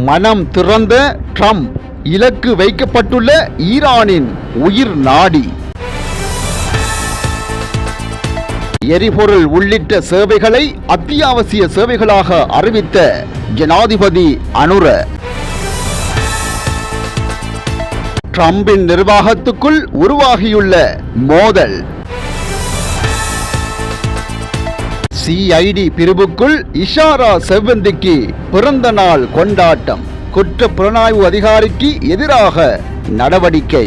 மனம் திறந்த ட்ரம்ப், இலக்கு வைக்கப்பட்டுள்ள ஈரானின் உயிர் நாடி. எரிபொருள் உள்ளிட்ட சேவைகளை அத்தியாவசிய சேவைகளாக அறிவித்த ஜனாதிபதி அனுர. ட்ரம்பின் நிர்வாகத்துக்குள் உருவாகியுள்ள மோதல். சிஐடி பிரிவுக்குள் இஷாரா செவ்வந்திக்கு பிறந்த நாள் கொண்டாட்டம். குற்ற புலனாய்வு அதிகாரிக்கு எதிராக நடவடிக்கை.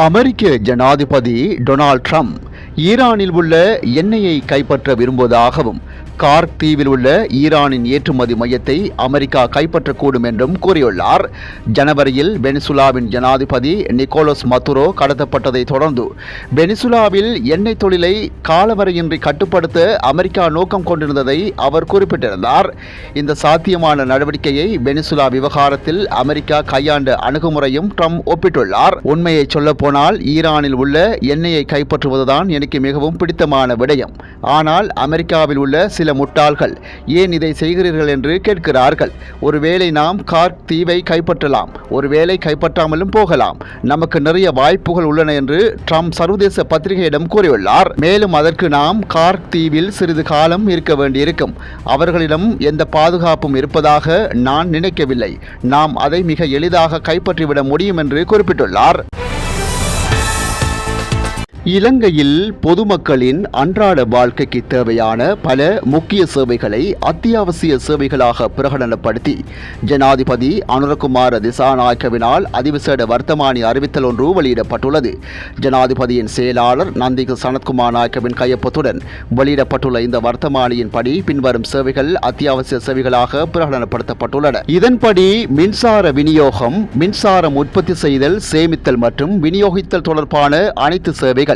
அமெரிக்க ஜனாதிபதி டொனால்ட் ட்ரம்ப் ஈரானில் உள்ள எண்ணெயை கைப்பற்ற விரும்புவதாகவும் கார்க் தீவில் உள்ள ஈரானின் ஏற்றுமதி மையத்தை அமெரிக்கா கைப்பற்றக்கூடும் என்றும் கூறியுள்ளார். ஜனவரியில் வெனிசுலாவின் ஜனாதிபதி நிக்கோலஸ் மதுரோ கடத்தப்பட்டதை தொடர்ந்து வெனிசுலாவில் எண்ணெய் தொழிலை காலவரையின்றி கட்டுப்படுத்த அமெரிக்கா நோக்கம் கொண்டிருந்ததை அவர் குறிப்பிட்டிருந்தார். இந்த சாத்தியமான நடவடிக்கையை வெனிசுலா விவகாரத்தில் அமெரிக்கா கையாண்ட அணுகுமுறையும் ட்ரம்ப் ஒப்பிட்டுள்ளார். உண்மையை சொல்லப்போனால் ஈரானில் உள்ள எண்ணெயை கைப்பற்றுவதுதான் எனக்கு மிகவும் பிடித்தமான விடயம். ஆனால் அமெரிக்காவில் உள்ள சில முட்டாள்கள் ஏன் இதை செய்கிறீர்கள் என்று கேட்கிறார்கள். ஒருவேளை நாம் கார்க் தீவை கைப்பற்றலாம், ஒருவேளை கைப்பற்றாமலும் போகலாம். நமக்கு நிறைய வாய்ப்புகள் உள்ளன என்று ட்ரம்ப் சர்வதேச பத்திரிகையிடம் கூறியுள்ளார். மேலும் அதற்கு நாம் கார்க் தீவில் சிறிது காலம் இருக்க வேண்டியிருக்கும். அவர்களிடம் எந்த பாதுகாப்பும் இருப்பதாக நான் நினைக்கவில்லை. நாம் அதை மிக எளிதாக கைப்பற்றிவிட முடியும் என்று குறிப்பிட்டுள்ளார். இலங்கையில் பொதுமக்களின் அன்றாட வாழ்க்கைக்கு தேவையான பல முக்கிய சேவைகளை அத்தியாவசிய சேவைகளாக பிரகடனப்படுத்தி ஜனாதிபதி அனுரகுமார திசாநாயக்கவினால் அதிவிசேட வர்த்தமானி அறிவித்தல் ஒன்று வெளியிடப்பட்டுள்ளது. ஜனாதிபதியின் செயலாளர் நந்திக சனத்குமார் நாயக்கவின் கையொப்பத்துடன் வெளியிடப்பட்டுள்ள இந்த வர்த்தமானியின் படி பின்வரும் சேவைகள் அத்தியாவசிய சேவைகளாக பிரகடனப்படுத்தப்பட்டுள்ளன. இதன்படி மின்சார விநியோகம், மின்சாரம் உற்பத்தி செய்தல், சேமித்தல் மற்றும் விநியோகித்தல் தொடர்பான அனைத்து சேவைகள்,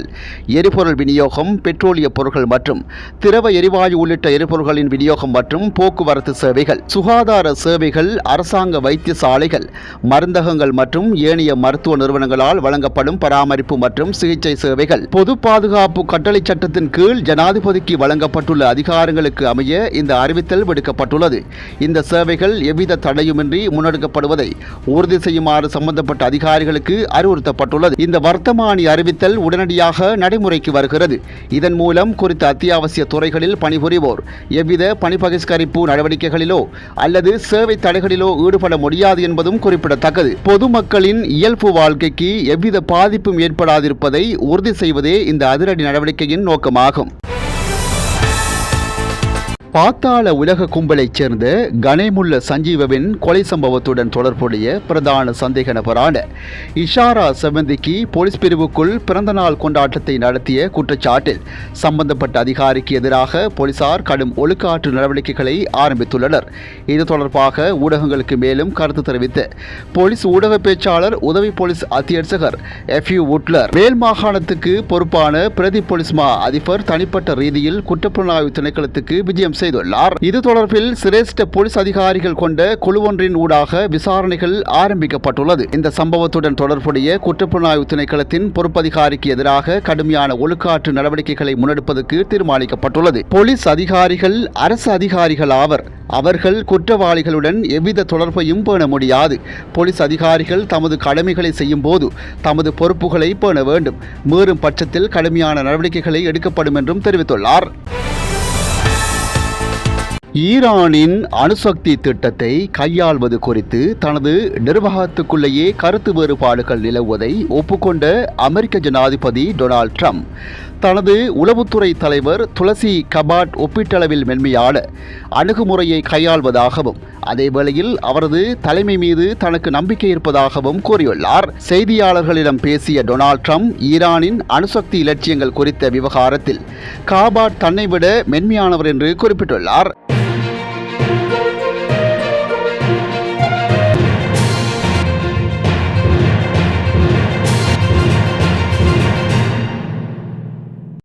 எரிபொருள் விநியோகம், பெட்ரோலிய பொருட்கள் மற்றும் திரவ எரிவாயு உள்ளிட்ட எரிபொருள்களின் விநியோகம் மற்றும் போக்குவரத்து சேவைகள், சுகாதார சேவைகள், அரசாங்க வைத்தியசாலைகள், மருந்தகங்கள் மற்றும் ஏனைய மருத்துவ நிறுவனங்களால் வழங்கப்படும் பராமரிப்பு மற்றும் சிகிச்சை சேவைகள், பொது பாதுகாப்பு கட்டளை சட்டத்தின் கீழ் ஜனாதிபதிக்கு வழங்கப்பட்டுள்ள அதிகாரங்களுக்கு அமைய இந்த அறிவித்தல் விடுக்கப்பட்டுள்ளது. இந்த சேவைகள் எவ்வித தடையுமின்றி முன்னெடுக்கப்படுவதை உறுதி செய்யுமாறு சம்பந்தப்பட்ட அதிகாரிகளுக்கு அறிவுறுத்தப்பட்டுள்ளது. இந்த வர்த்தமானி அறிவித்தல் உடனடியாக நடைமுறைக்கு வருகிறது. இதன் மூலம் குறித்த அத்தியாவசிய துறைகளில் பணிபுரிவோர் எவ்வித பணி பகிஷ்கரிப்பு நடவடிக்கைகளிலோ அல்லது சேவை தடைகளிலோ ஈடுபட முடியாது என்பதும் குறிப்பிடத்தக்கது. பொதுமக்களின் இயல்பு வாழ்க்கைக்கு எவ்வித பாதிப்பும் ஏற்படாதிருப்பதை உறுதி செய்வதே இந்த அதிரடி நடவடிக்கையின் நோக்கமாகும். பாத்தாள உலக கும்பலைச் சேர்ந்த கனேமுல்ல சஞ்சீவவின் கொலை சம்பவத்துடன் தொடர்புடைய பிரதான சந்தேக நபரான இஷாரா செவ்வந்திக்கு போலீஸ் பிரிவுக்குள் பிறந்தநாள் கொண்டாட்டத்தை நடத்திய குற்றச்சாட்டில் சம்பந்தப்பட்ட அதிகாரிக்கு எதிராக போலீசார் கடும் ஒழுக்காற்று நடவடிக்கைகளை ஆரம்பித்துள்ளனர். இது தொடர்பாக ஊடகங்களுக்கு மேலும் கருத்து தெரிவித்த போலீஸ் ஊடக பேச்சாளர் உதவி போலீஸ் அத்தியட்சகர் எஃப்யூ உட்லர், மேல் மாகாணத்துக்கு பொறுப்பான பிரதி போலீஸ் மா அதிபர் தனிப்பட்ட ரீதியில் குற்றப்புலனாய்வு திணைக்களத்துக்கு விஜயம் செய்துள்ளார். இது தொடர்பில் சிரேஷ்ட போலீஸ் அதிகாரிகள் கொண்ட குழு ஒன்றின் ஊடாக விசாரணைகள் ஆரம்பிக்கப்பட்டுள்ளது. இந்த சம்பவத்துடன் தொடர்புடைய குற்றப்புலனாய்வு திணைக்களத்தின் பொறுப்பதிகாரிக்கு எதிராக கடுமையான ஒழுக்காற்று நடவடிக்கைகளை முன்னெடுப்பதற்கு தீர்மானிக்கப்பட்டுள்ளது. போலீஸ் அதிகாரிகள் அரசு அதிகாரிகள் ஆவர். அவர்கள் குற்றவாளிகளுடன் எவ்வித தொடர்பையும் பேண முடியாது. போலீஸ் அதிகாரிகள் தமது கடமைகளை செய்யும் போது தமது பொறுப்புகளை பேண வேண்டும். மீறும் பட்சத்தில் கடுமையான நடவடிக்கைகளை எடுக்கப்படும் என்றும் தெரிவித்துள்ளார். ஈரானின் அணுசக்தி திட்டத்தை கையாள்வது குறித்து தனது நிர்வாகத்துக்குள்ளேயே கருத்து வேறுபாடுகள் நிலவுவதை ஒப்புக்கொண்ட அமெரிக்க ஜனாதிபதி டொனால்ட் ட்ரம்ப் தனது உளவுத்துறை தலைவர் துளசி கபாட் ஒப்பீட்டளவில் மென்மையான அணுகுமுறையை கையாள்வதாகவும் அதேவேளையில் அவரது தலைமை மீது தனக்கு நம்பிக்கை இருப்பதாகவும் கூறியுள்ளார். செய்தியாளர்களிடம் பேசிய டொனால்ட் ட்ரம்ப் ஈரானின் அணுசக்தி இலட்சியங்கள் குறித்த விவகாரத்தில் காபாட் தன்னை விட மென்மையானவர் என்று குறிப்பிட்டுள்ளார்.